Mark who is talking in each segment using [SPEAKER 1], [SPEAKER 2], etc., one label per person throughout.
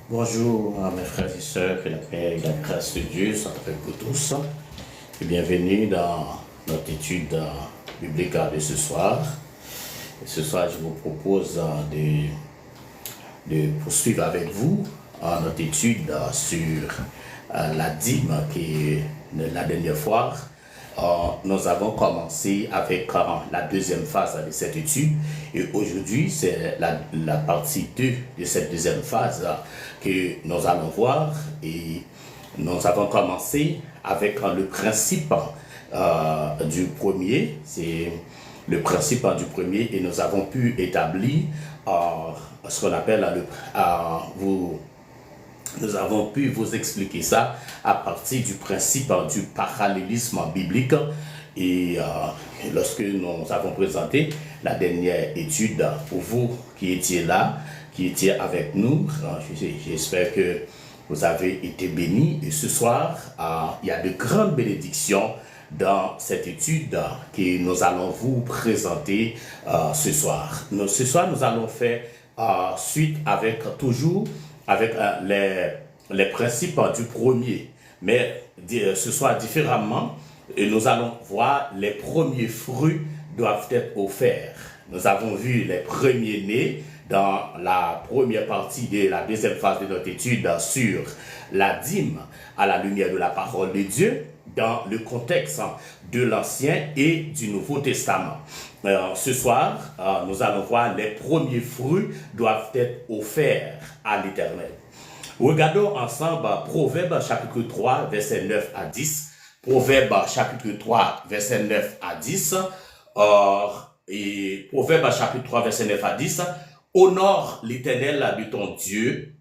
[SPEAKER 1] Bonjour à mes frères et sœurs, que la paix et la grâce de Dieu soient avec vous tous. Et bienvenue dans notre étude biblique de ce soir. Et ce soir, je vous propose de poursuivre avec vous notre étude sur la dîme qui, la dernière fois, nous avons commencé avec la deuxième phase de cette étude et aujourd'hui c'est la partie 2 de cette deuxième phase que nous allons voir et nous avons commencé avec le principe du premier, c'est le principe du premier et nous avons pu établir ce qu'on appelle nous avons pu vous expliquer ça à partir du principe du parallélisme biblique et lorsque nous avons présenté la dernière étude pour vous qui étiez là, qui étiez avec nous, j'espère que vous avez été bénis et ce soir, il y a de grandes bénédictions dans cette étude que nous allons vous présenter ce soir. Ce soir, nous allons faire suite avec toujours avec les principes du premier. Mais ce soir, différemment, nous allons voir les premiers fruits doivent être offerts. Nous avons vu les premiers-nés dans la première partie de la deuxième phase de notre étude sur la dîme à la lumière de la parole de Dieu dans le contexte de l'Ancien et du Nouveau Testament. Ce soir, nous allons voir les premiers fruits doivent être offerts à l'Éternel. Regardons ensemble Proverbe chapitre 3, verset 9 à 10. Proverbe chapitre 3, verset 9 à 10. Et Proverbe chapitre 3, verset 9 à 10. Honore l'Éternel de ton Dieu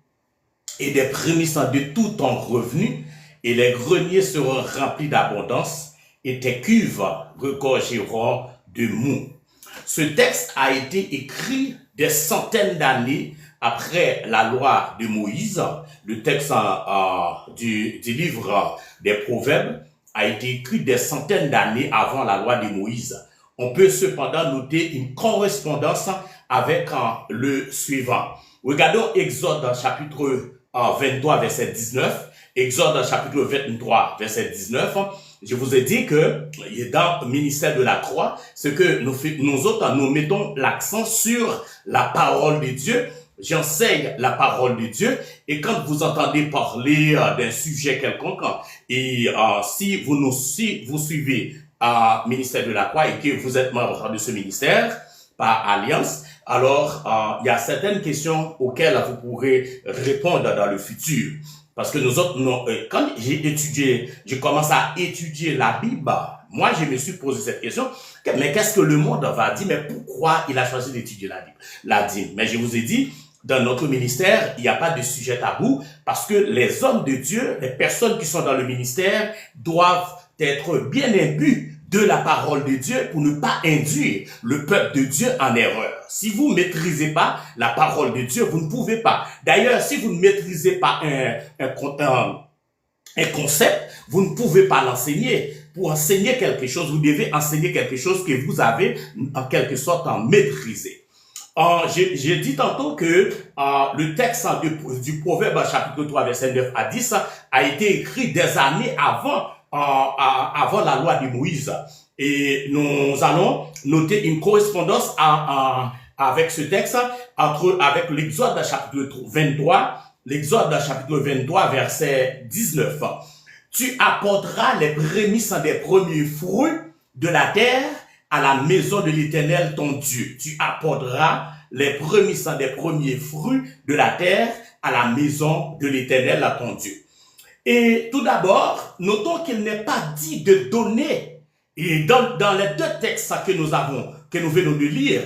[SPEAKER 1] et des prémices de tout ton revenu, et les greniers seront remplis d'abondance, et tes cuves regorgeront de mou. Ce texte a été écrit des centaines d'années après la loi de Moïse. Le texte du livre des Proverbes a été écrit des centaines d'années avant la loi de Moïse. On peut cependant noter une correspondance avec le suivant. Regardons Exode chapitre 23, verset 19. Exode chapitre 23, verset 19. Je vous ai dit que dans le ministère de la croix, ce que nous autres, nous mettons l'accent sur la parole de Dieu. J'enseigne la parole de Dieu et quand vous entendez parler d'un sujet quelconque et si vous suivez ministère de la croix et que vous êtes membre de ce ministère par alliance, alors il y a certaines questions auxquelles vous pourrez répondre dans le futur. Parce que nous autres, quand je commence à étudier la Bible, moi je me suis posé cette question, mais qu'est-ce que le monde va dire, mais pourquoi il a choisi d'étudier la dîme? Mais je vous ai dit, dans notre ministère, il n'y a pas de sujet tabou, parce que les hommes de Dieu, les personnes qui sont dans le ministère, doivent être bien imbus de la parole de Dieu pour ne pas induire le peuple de Dieu en erreur. Si vous ne maîtrisez pas la parole de Dieu, vous ne pouvez pas. D'ailleurs, si vous ne maîtrisez pas un concept, vous ne pouvez pas l'enseigner. Pour enseigner quelque chose, vous devez enseigner quelque chose que vous avez en quelque sorte maîtrisé. J'ai dit tantôt que le texte du Proverbe chapitre 3 verset 9 à 10 a été écrit des années avant la loi de Moïse. Et nous allons noter une correspondance avec ce texte avec l'Exode chapitre 23, l'Exode chapitre 23 verset 19. Tu apporteras les prémices des premiers fruits de la terre à la maison de l'Éternel ton Dieu. Tu apporteras les prémices des premiers fruits de la terre à la maison de l'Éternel ton Dieu. Et tout d'abord, notons qu'il n'est pas dit de donner. Et dans les deux textes que nous venons de lire,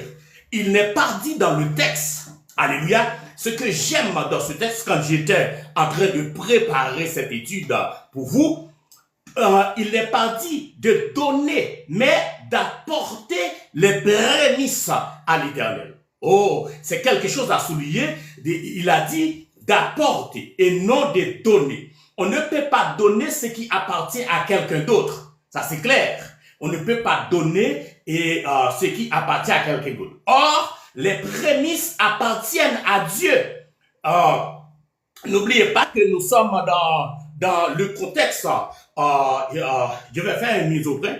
[SPEAKER 1] il n'est pas dit dans le texte, alléluia, ce que j'aime dans ce texte quand j'étais en train de préparer cette étude pour vous, il n'est pas dit de donner, mais d'apporter les prémices à l'Éternel. Oh, c'est quelque chose à souligner. Il a dit d'apporter et non de donner. On ne peut pas donner ce qui appartient à quelqu'un d'autre. Ça, c'est clair. On ne peut pas donner ce qui appartient à quelqu'un d'autre. Or, les prémices appartiennent à Dieu. N'oubliez pas que nous sommes dans le contexte. Je vais faire une mise au point.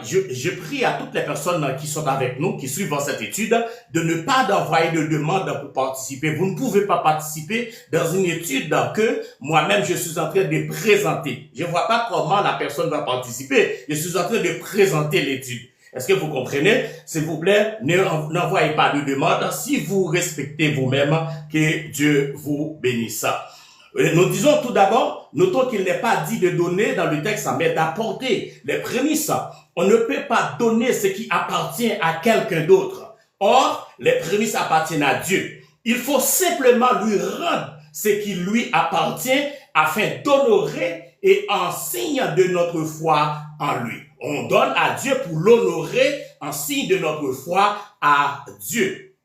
[SPEAKER 1] Je prie à toutes les personnes qui sont avec nous, qui suivent cette étude, de ne pas d'envoyer de demande pour participer. Vous ne pouvez pas participer dans une étude que moi-même je suis en train de présenter. Je ne vois pas comment la personne va participer. Je suis en train de présenter l'étude. Est-ce que vous comprenez? S'il vous plaît, n'envoyez pas de demande si vous respectez vous-même. Que Dieu vous bénisse. Nous disons tout d'abord, notons qu'il n'est pas dit de donner dans le texte, mais d'apporter les prémices. On ne peut pas donner ce qui appartient à quelqu'un d'autre. Or, les prémices appartiennent à Dieu. Il faut simplement lui rendre ce qui lui appartient afin d'honorer et en signe de notre foi en lui. On donne à Dieu pour l'honorer en signe de notre foi à Dieu.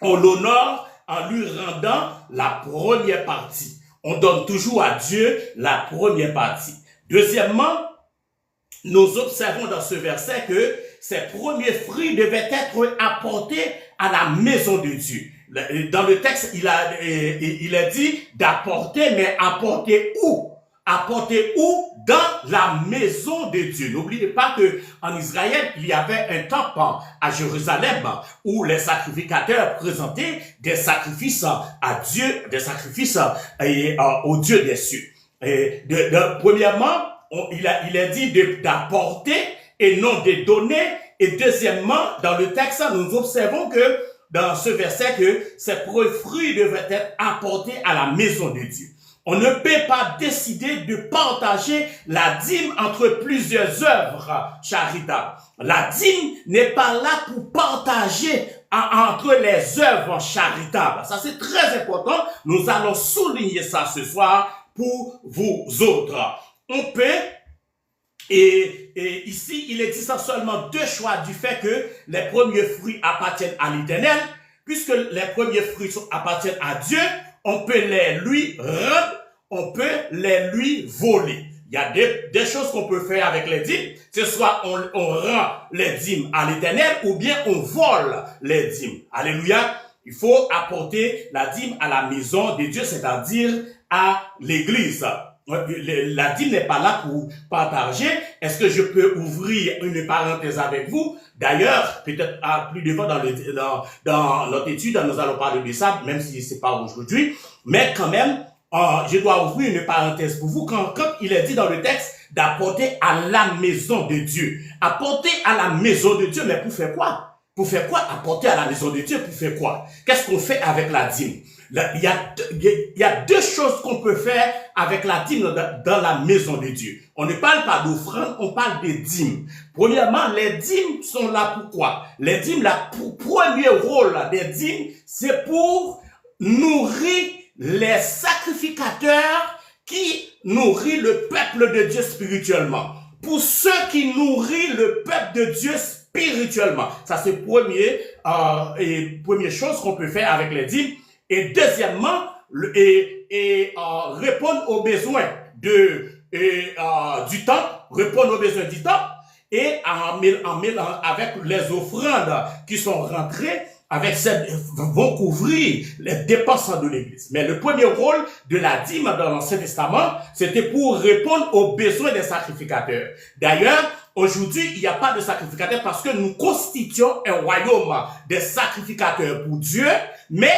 [SPEAKER 1] On l'honore en lui rendant la première partie. On donne toujours à Dieu la première partie. Deuxièmement, nous observons dans ce verset que ces premiers fruits devaient être apportés à la maison de Dieu. Dans le texte, il est dit d'apporter, mais apporter où? Apporter où? Dans la maison de Dieu. N'oubliez pas que en Israël, il y avait un temple à Jérusalem où les sacrificateurs présentaient des sacrifices à Dieu, des sacrifices au Dieu des cieux. Premièrement, il est dit d'apporter et non de donner. Et deuxièmement, dans le texte, nous observons que dans ce verset que ces fruits devaient être apportés à la maison de Dieu. On ne peut pas décider de partager la dîme entre plusieurs œuvres charitables. La dîme n'est pas là pour partager entre les œuvres charitables. Ça, c'est très important. Nous allons souligner ça ce soir pour vous autres. On peut, et ici, il existe seulement deux choix du fait que les premiers fruits appartiennent à l'Éternel. Puisque les premiers fruits appartiennent à Dieu, on peut les lui rendre, on peut les lui voler. Il y a des choses qu'on peut faire avec les dîmes. C'est soit on rend les dîmes à l'Éternel ou bien on vole les dîmes. Alléluia. Il faut apporter la dîme à la maison de Dieu, c'est-à-dire à l'église. La dîme n'est pas là pour partager. Est-ce que je peux ouvrir une parenthèse avec vous? D'ailleurs, peut-être plus devant dans notre étude, nous allons parler de ça, même si c'est pas aujourd'hui. Mais quand même, je dois ouvrir une parenthèse pour vous quand il est dit dans le texte d'apporter à la maison de Dieu. Apporter à la maison de Dieu, mais pour faire quoi? Pour faire quoi? Apporter à la maison de Dieu, pour faire quoi? Qu'est-ce qu'on fait avec la dîme? Il y a deux choses qu'on peut faire avec la dîme dans la maison de Dieu. On ne parle pas d'offrande, on parle des dîmes. Premièrement, les dîmes sont là pour quoi? Les dîmes, premier rôle des dîmes, c'est pour nourrir les sacrificateurs qui nourrissent le peuple de Dieu spirituellement. Pour ceux qui nourrissent le peuple de Dieu spirituellement. Ça, c'est première chose qu'on peut faire avec les dîmes. Et deuxièmement, répondre aux besoins du temps, répondre aux besoins du temps, et avec les offrandes qui sont rentrées, vont couvrir les dépenses de l'église. Mais le premier rôle de la dîme dans l'Ancien Testament, c'était pour répondre aux besoins des sacrificateurs. D'ailleurs, aujourd'hui, il n'y a pas de sacrificateurs parce que nous constituons un royaume des sacrificateurs pour Dieu, mais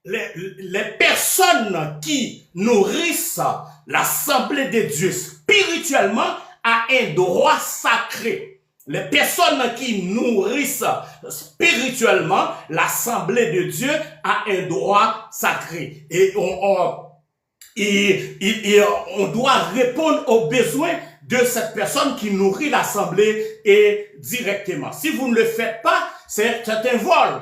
[SPEAKER 1] les personnes qui nourrissent l'assemblée de Dieu spirituellement a un droit sacré. Les personnes qui nourrissent spirituellement l'assemblée de Dieu a un droit sacré. Et on doit répondre aux besoins de cette personne qui nourrit l'assemblée et directement. Si vous ne le faites pas, c'est un vol.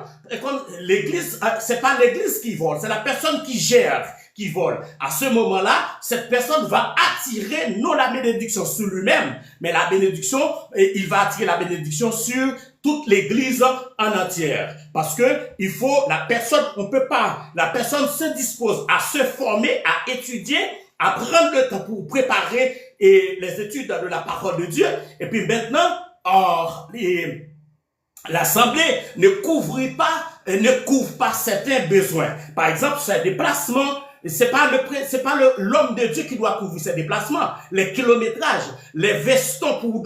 [SPEAKER 1] L'église, c'est pas l'église qui vole, c'est la personne qui gère qui vole. À ce moment-là, cette personne va attirer non la bénédiction sur lui-même, mais la bénédiction, il va attirer la bénédiction sur toute l'église en entière. Parce que il faut, la personne se dispose à se former, à étudier, à prendre le temps pour préparer les études de la parole de Dieu. Et puis maintenant, l'assemblée ne couvre pas certains besoins. Par exemple, ses déplacements, c'est pas l'homme de Dieu qui doit couvrir ses déplacements, les kilométrages, les vestons pour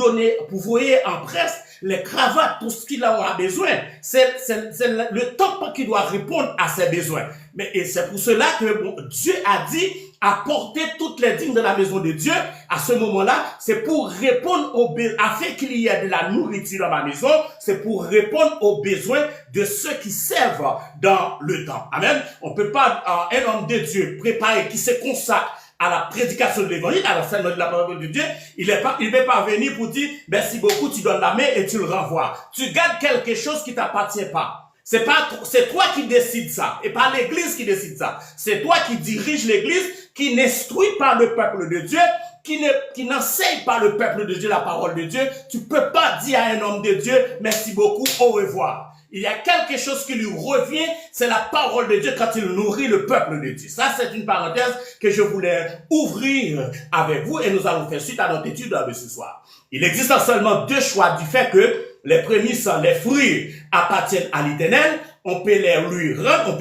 [SPEAKER 1] voyer en presse, les cravates, tout ce qu'il aura besoin. C'est le temple qui doit répondre à ses besoins. Et c'est pour cela que Dieu a dit apporter toutes les dîmes de la maison de Dieu. À ce moment-là, c'est pour répondre afin qu'il y ait de la nourriture dans ma maison, c'est pour répondre aux besoins de ceux qui servent dans le temple. Amen. On peut pas, un homme de Dieu préparé qui se consacre à la prédication de l'évangile, à l'enseignement de la parole de Dieu, il ne peut pas venir pour dire merci beaucoup, tu donnes la main et tu le renvoies. Tu gardes quelque chose qui t'appartient pas. C'est toi qui décides ça, et pas l'église qui décide ça. C'est toi qui dirige l'église, qui n'instruit pas le peuple de Dieu, qui n'enseigne pas le peuple de Dieu la parole de Dieu. Tu peux pas dire à un homme de Dieu merci beaucoup, au revoir. Il y a quelque chose qui lui revient, c'est la parole de Dieu quand il nourrit le peuple de Dieu. Ça, c'est une parenthèse que je voulais ouvrir avec vous et nous allons faire suite à notre étude de ce soir. Il existe seulement deux choix du fait que les prémices, les fruits appartiennent à l'Éternel. On peut lui rendre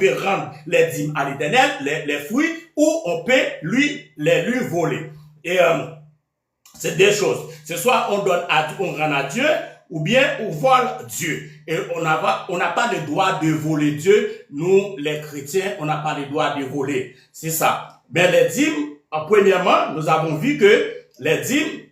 [SPEAKER 1] les dîmes à l'Éternel, les fruits, ou on peut lui voler. Et c'est deux choses. C'est soit on rend à Dieu, ou bien on vole Dieu. Et on n'a pas le droit de voler Dieu. Nous, les chrétiens, on n'a pas le droit de voler. C'est ça. Mais les dîmes, premièrement, nous avons vu que les dîmes,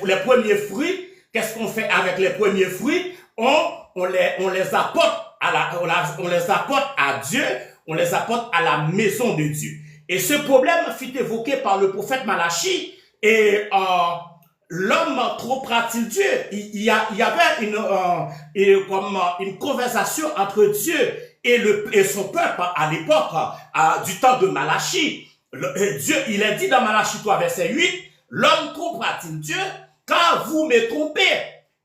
[SPEAKER 1] les premiers fruits, qu'est-ce qu'on fait avec les premiers fruits? On les apporte à Dieu, on les apporte à la maison de Dieu. Et ce problème fut évoqué par le prophète Malachie et l'homme trompera-t-il Dieu? Il y avait une conversation entre Dieu et son peuple à l'époque, du temps de Malachie. Dieu, il est dit dans Malachie 3, verset 8, l'homme trompera-t-il Dieu? Car vous me trompez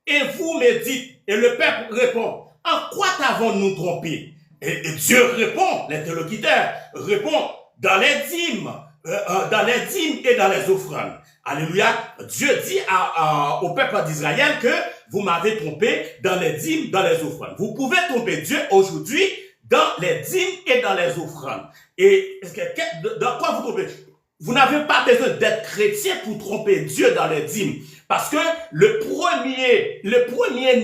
[SPEAKER 1] et vous me dites, et le peuple répond, en quoi t'avons-nous trompé? Et Dieu répond, l'interlocuteur répond, dans les dîmes et dans les offrandes. Alléluia. Dieu dit au peuple d'Israël que vous m'avez trompé dans les dîmes, dans les offrandes. Vous pouvez tromper Dieu aujourd'hui dans les dîmes et dans les offrandes. Et dans quoi vous trompez? Vous n'avez pas besoin d'être chrétien pour tromper Dieu dans les dîmes. Parce que le premier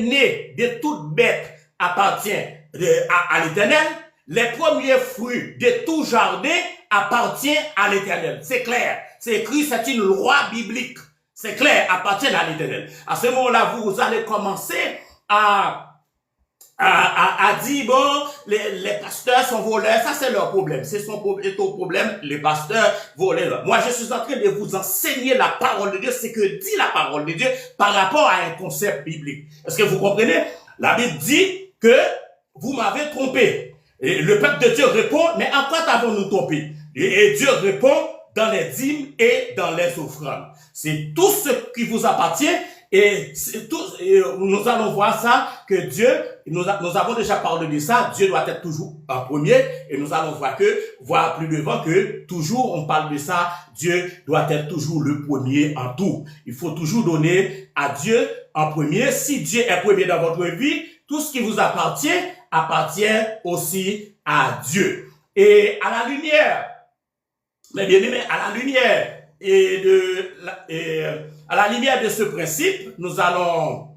[SPEAKER 1] né de toute bête appartient à l'Éternel. Les premiers fruits de tout jardin appartient à l'Éternel. C'est clair. C'est écrit, c'est une loi biblique. C'est clair, appartient à l'Éternel. À ce moment-là, vous allez commencer à dire, bon, les pasteurs sont voleurs. Ça, c'est leur problème. C'est ton problème, les pasteurs voleurs. Moi, je suis en train de vous enseigner la parole de Dieu, c'est que dit la parole de Dieu par rapport à un concept biblique. Est-ce que vous comprenez? La Bible dit que vous m'avez trompé. Et le peuple de Dieu répond, mais en quoi t'avons-nous trompé? Et Dieu répond, dans les dîmes et dans les offrandes. C'est tout ce qui vous appartient et nous allons voir ça, que Dieu, nous avons déjà parlé de ça, Dieu doit être toujours en premier et nous allons voir plus devant que toujours on parle de ça, Dieu doit être toujours le premier en tout. Il faut toujours donner à Dieu en premier. Si Dieu est premier dans votre vie, tout ce qui vous appartient aussi à Dieu. Et à la lumière, mes bien-aimés, à la lumière de ce principe, nous allons,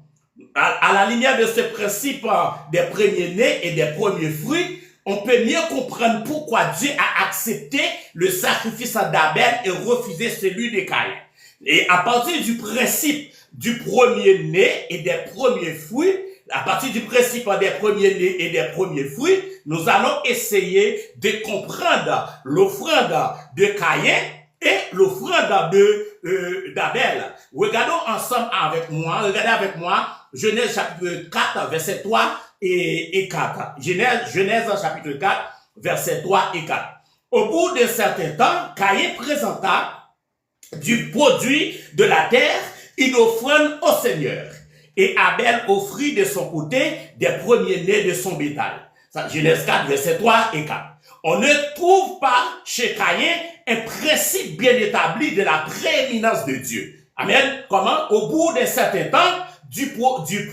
[SPEAKER 1] à la lumière de ce principe des premiers-nés et des premiers fruits, on peut mieux comprendre pourquoi Dieu a accepté le sacrifice d'Abel et refusé celui de Caïn. Et à partir du principe du premier-né et des premiers fruits, à partir du principe des premiers-nés et des premiers fruits, nous allons essayer de comprendre l'offrande de Caïn et l'offrande d'Abel. Regardez avec moi, Genèse chapitre 4, verset 3 et 4. Genèse chapitre 4, verset 3 et 4. Au bout d'un certain temps, Caïn présenta du produit de la terre une offrande au Seigneur. Et Abel offrit de son côté des premiers-nés de son bétail. Genèse 4, verset 3 et 4. On ne trouve pas chez Caïn un principe bien établi de la prééminence de Dieu. Amen. Comment? Au bout d'un certain temps, du produit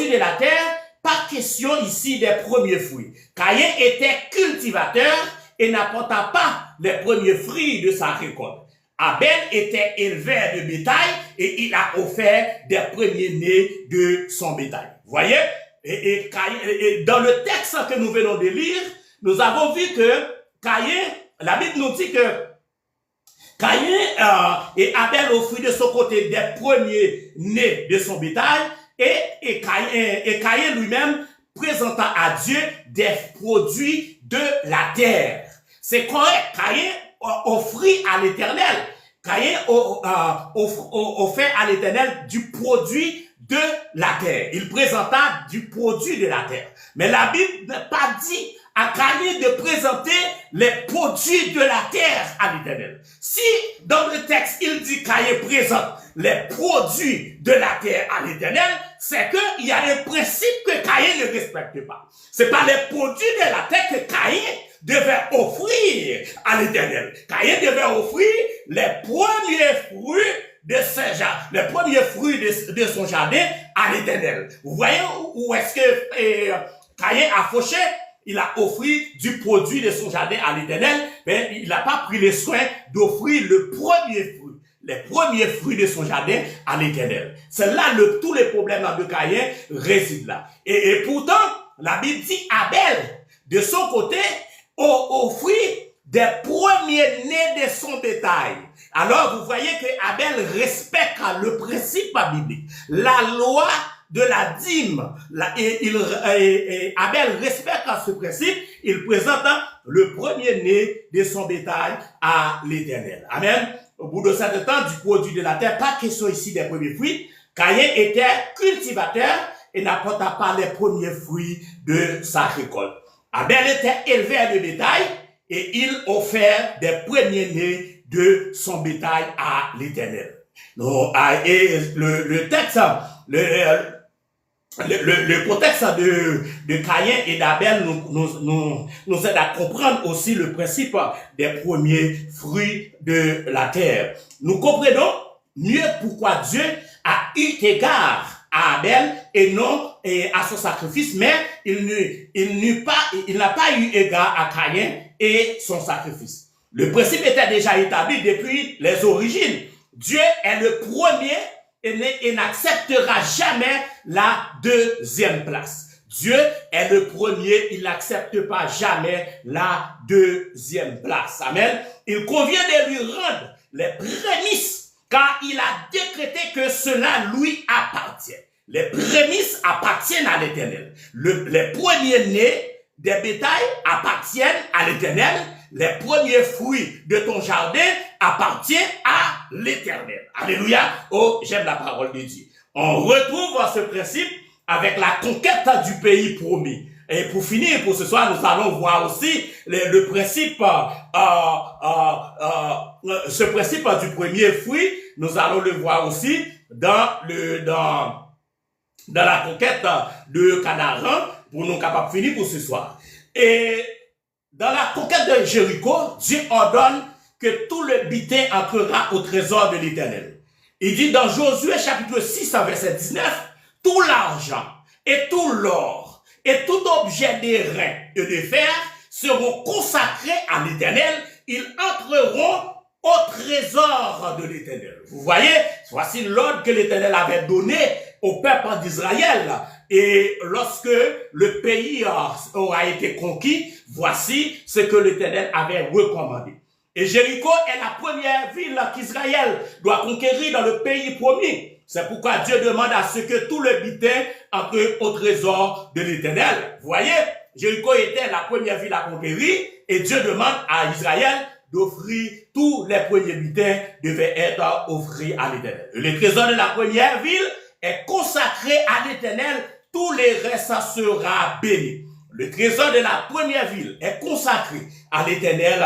[SPEAKER 1] de la terre, pas question ici des premiers fruits. Caïn était cultivateur et n'apporta pas les premiers fruits de sa récolte. Abel était éleveur de bétail et il a offert des premiers-nés de son bétail. Vous voyez? Et dans le texte que nous venons de lire, nous avons vu que Caïn, la Bible nous dit que Caïn et Abel offrirent de son côté des premiers-nés de son bétail et Caïn lui-même présenta à Dieu des produits de la terre. C'est correct. Caïn offrit à l'Éternel. Caïn offert à l'Éternel du produit de la terre. Il présenta du produit de la terre. Mais la Bible n'a pas dit à Caïn de présenter les produits de la terre à l'Éternel. Si dans le texte il dit Caïn présente les produits de la terre à l'Éternel, c'est qu'il y a un principe que Caïn ne respecte pas. C'est pas les produits de la terre que Caïn devait offrir à l'Éternel. Caïn devait offrir les premiers fruits de son jardin, les premiers fruits de son jardin à l'Éternel. Vous voyez où est-ce que Caïn a fauché? Il a offert du produit de son jardin à l'Éternel, mais il n'a pas pris le soin d'offrir le premier fruit, les premiers fruits de son jardin à l'Éternel. C'est là tous les problèmes de Caïn résident là. Et pourtant, la Bible dit Abel, de son côté, offrit des premiers-nés de son bétail. Alors, vous voyez que Abel respecte le principe biblique, la loi de la dîme. Abel respecte ce principe, il présente le premier-né de son bétail à l'Éternel. Amen. Au bout de certain temps, du produit de la terre, pas question ici des premiers fruits. Caïn était cultivateur et n'apporta pas les premiers fruits de sa récolte. Abel était éleveur de bétail et il offert des premiers-nés de son bétail à l'Éternel. Et le texte, le contexte de Caïn et d'Abel nous aide à comprendre aussi le principe des premiers fruits de la terre. Nous comprenons mieux pourquoi Dieu a eu égard à Abel et non à son sacrifice, mais il n'a pas eu égard à Caïn et son sacrifice. Le principe était déjà établi depuis les origines. Dieu est le premier et n'acceptera jamais la deuxième place. Dieu est le premier, il n'accepte pas jamais la deuxième place. Amen. Il convient de lui rendre les prémices, car il a décrété que cela lui appartient. Les prémices appartiennent à l'Éternel. Les premiers-nés des bétails appartiennent à l'Éternel. Les premiers fruits de ton jardin appartiennent à l'Éternel. Alléluia. Oh, j'aime la parole de Dieu. On retrouve ce principe avec la conquête du pays promis. Et pour finir, pour ce soir, nous allons voir aussi le principe, ce principe du premier fruit. Nous allons le voir aussi dans la conquête de Canaan, pour nous capables de finir pour ce soir. Et dans la conquête de Jéricho, Dieu ordonne que tout le butin entrera au trésor de l'Éternel. Il dit dans Josué chapitre 6 verset 19, tout l'argent et tout l'or et tout objet d'airain et de fer seront consacrés à l'Éternel. Ils entreront au trésor de l'Éternel. Vous voyez, voici l'ordre que l'Éternel avait donné au peuple d'Israël. Et lorsque le pays aura été conquis, voici ce que l'Éternel avait recommandé. Et Jéricho est la première ville qu'Israël doit conquérir dans le pays promis. C'est pourquoi Dieu demande à ce que tout le butin entre au trésor de l'Éternel. Vous voyez, Jéricho était la première ville à conquérir et Dieu demande à Israël d'offrir tous les premiers butins devaient être offerts à l'Éternel. Le trésor de la première ville est consacré à l'Éternel, tous les restes sera béni. Le trésor de la première ville est consacré à l'Éternel.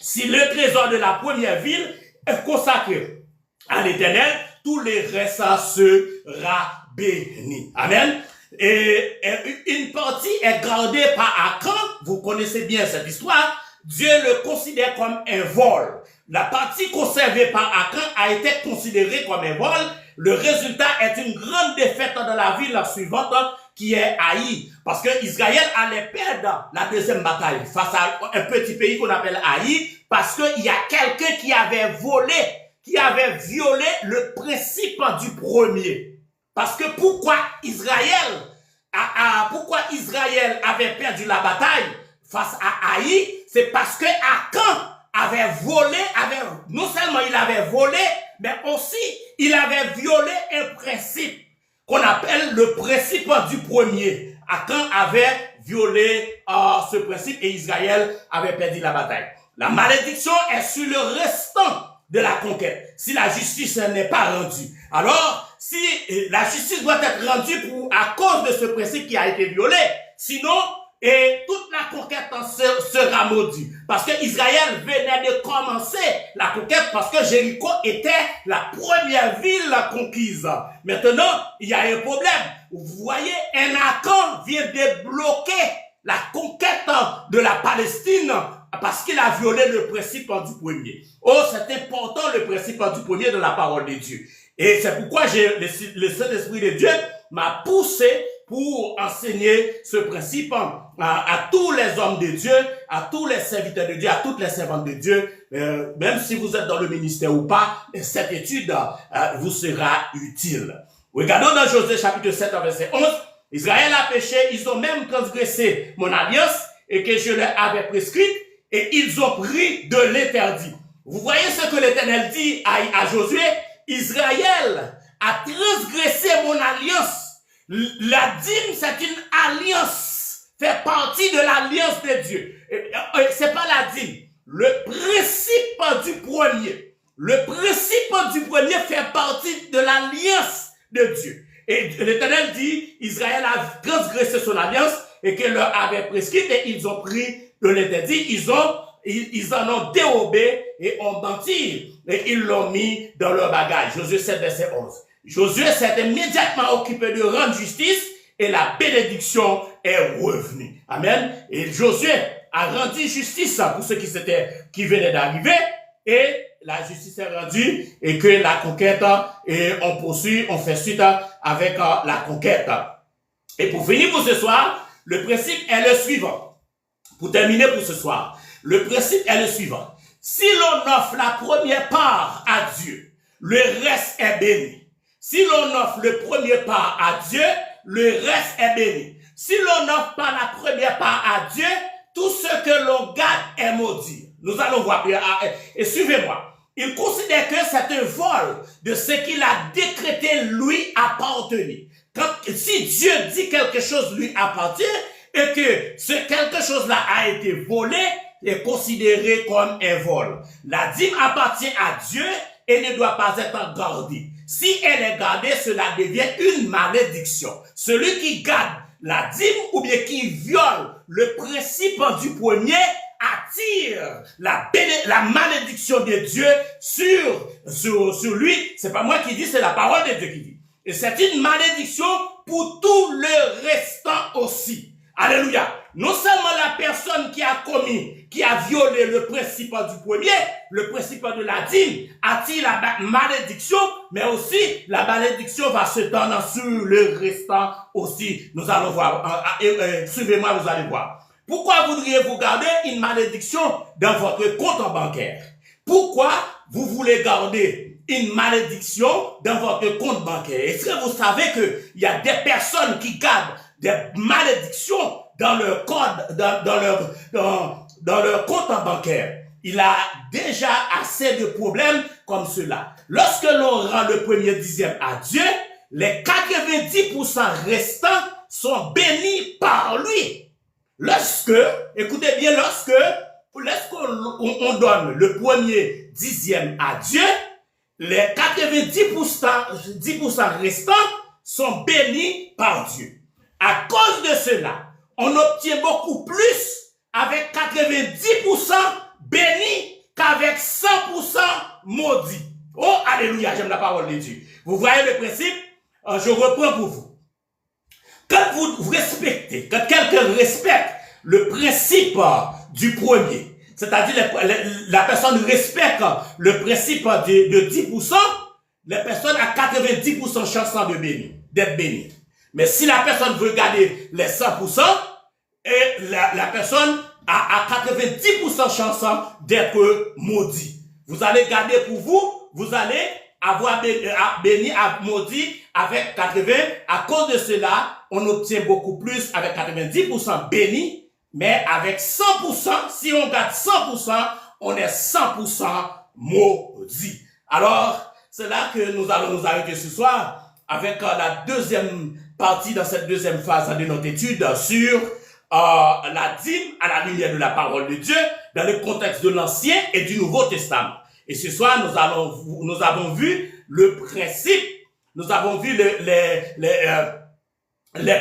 [SPEAKER 1] Si le trésor de la première ville est consacré à l'Éternel, tous les restes sera béni. Amen. Et une partie est gardée par Achan. Vous connaissez bien cette histoire. Dieu le considère comme un vol. La partie conservée par Achan a été considérée comme un vol. Le résultat est une grande défaite dans la ville suivante qui est haï. Parce que Israël allait perdre la deuxième bataille face à un petit pays qu'on appelle Haï, parce qu'il y a quelqu'un qui avait volé, qui avait violé le principe du premier. Parce que pourquoi Israël avait perdu la bataille face à Haï, c'est parce que Akan avait volé, non seulement il avait volé, mais aussi il avait violé un principe qu'on appelle le principe du premier. Akan avait violé ce principe et Israël avait perdu la bataille. La malédiction est sur le restant de la conquête, si la justice n'est pas rendue. Alors, si la justice doit être rendue à cause de ce principe qui a été violé, sinon, toute la conquête sera maudite. Parce que Israël venait de commencer la conquête, parce que Jéricho était la première ville conquise. Maintenant, il y a un problème. Vous voyez, un Akan vient débloquer la conquête de la Palestine parce qu'il a violé le principe du premier. Oh, c'est important le principe du premier de la parole de Dieu. Et c'est pourquoi le Saint-Esprit de Dieu m'a poussé pour enseigner ce principe à tous les hommes de Dieu, à tous les serviteurs de Dieu, à toutes les servantes de Dieu. Même si vous êtes dans le ministère ou pas, cette étude vous sera utile. Regardons dans Josué chapitre 7 verset 11. Israël a péché, ils ont même transgressé mon alliance et que je leur avais prescrite et ils ont pris de l'interdit. Vous voyez ce que l'Éternel dit à Josué? Israël a transgressé mon alliance. La dîme, c'est une alliance, fait partie de l'alliance de Dieu. C'est pas la dîme. Le principe du premier. Le principe du premier fait partie de l'alliance de Dieu. Et l'Éternel dit, Israël a transgressé son alliance et qu'elle leur avait prescrite et ils ont pris de l'interdit. Ils en ont dérobé et ont menti et ils l'ont mis dans leur bagage. Josué 7, verset 11. Josué s'est immédiatement occupé de rendre justice et la bénédiction est revenue. Amen. Et Josué a rendu justice pour ceux qui venaient d'arriver et la justice est rendue et que la conquête, et on poursuit, on fait suite avec la conquête. Et pour finir pour ce soir, le principe est le suivant. Pour terminer pour ce soir, le principe est le suivant. Si l'on offre la première part à Dieu, le reste est béni. Si l'on offre le premier part à Dieu, le reste est béni. Si l'on n'offre pas la première part à Dieu, tout ce que l'on garde est maudit. Nous allons voir. Et suivez-moi. Il considère que c'est un vol de ce qu'il a décrété lui appartenir. Si Dieu dit quelque chose lui appartient et que ce quelque chose-là a été volé, est considéré comme un vol. La dîme appartient à Dieu et ne doit pas être gardée. Si elle est gardée, cela devient une malédiction. Celui qui garde la dîme ou bien qui viole le principe du premier attire la malédiction de Dieu sur lui. C'est pas moi qui dis, c'est la parole de Dieu qui dit. Et c'est une malédiction pour tout le restant aussi. Alléluia. Non seulement la personne qui a violé le principe du premier, le principe de la dîme, attire la malédiction, mais aussi la malédiction va se tendre sur le restant aussi. Nous allons voir. Suivez-moi, vous allez voir. Pourquoi voudriez-vous garder une malédiction dans votre compte bancaire? Pourquoi vous voulez garder une malédiction dans votre compte bancaire? Est-ce que vous savez qu'il y a des personnes qui gardent des malédictions dans leur code, dans leur compte bancaire? Il a déjà assez de problèmes comme cela. Lorsque l'on rend le premier dixième à Dieu, les 90% restants sont bénis par lui. Écoutez bien, lorsqu'on donne le premier dixième à Dieu, les 10% restants sont bénis par Dieu. À cause de cela, on obtient beaucoup plus avec 90% bénis qu'avec 100% maudits. Oh, alléluia, j'aime la parole de Dieu. Vous voyez le principe? Je reprends pour vous. Quand vous respectez, quand quelqu'un respecte le principe du premier, c'est-à-dire la personne respecte le principe de 10%, la personne a 90% chance d'être bénie. Mais si la personne veut garder les 100%, et la personne a 90% chance d'être maudit. Vous allez garder pour vous, vous allez avoir béni, maudit avec 80. À cause de cela, on obtient beaucoup plus avec 90% béni, mais avec 100%, si on garde 100%, on est 100% maudit. Alors, c'est là que nous allons nous arrêter ce soir avec la deuxième partie dans cette deuxième phase de notre étude sur la dîme à la lumière de la parole de Dieu dans le contexte de l'Ancien et du Nouveau Testament. Et ce soir, nous avons vu le principe, nous avons vu les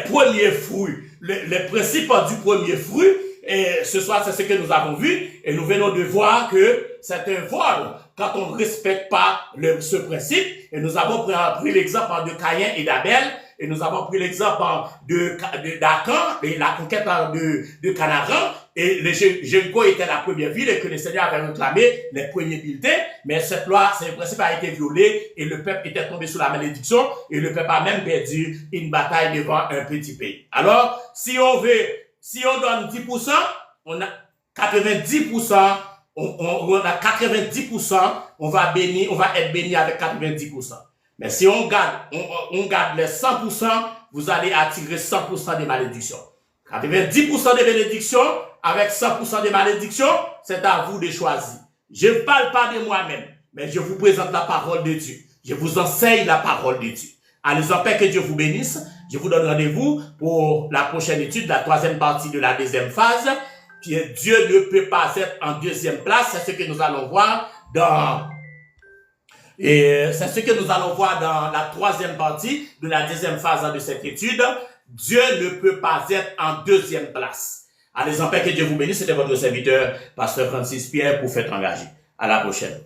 [SPEAKER 1] premiers fruits, les principes du premier fruit. Et ce soir, c'est ce que nous avons vu. Et nous venons de voir que c'est un vol quand on ne respecte pas ce principe. Et nous avons pris l'exemple de Caïn et d'Abel. Et nous avons pris l'exemple d'Acan et la conquête de Canaan. Et Jéricho était la première ville et que le Seigneur avait réclamé les premiers bulletins. Mais cette loi, ce principe a été violé et le peuple était tombé sous la malédiction. Et le peuple a même perdu une bataille devant un petit pays. Alors, si on donne 10%, on a 90%, on a 90%, on va être béni avec 90%. Mais si on garde les 100%, vous allez attirer 100% des malédictions. 90% des bénédictions avec 100% des malédictions, c'est à vous de choisir. Je ne parle pas de moi-même, mais je vous présente la parole de Dieu. Je vous enseigne la parole de Dieu. Allez en paix, que Dieu vous bénisse. Je vous donne rendez-vous pour la prochaine étude, la troisième partie de la deuxième phase. Dieu ne peut pas être en deuxième place. C'est ce que nous allons voir dans la troisième partie de la deuxième phase de cette étude. Dieu ne peut pas être en deuxième place. Allez en paix, que Dieu vous bénisse. C'était votre serviteur, Pasteur Francis Pierre, pour Faites Engagé. À la prochaine.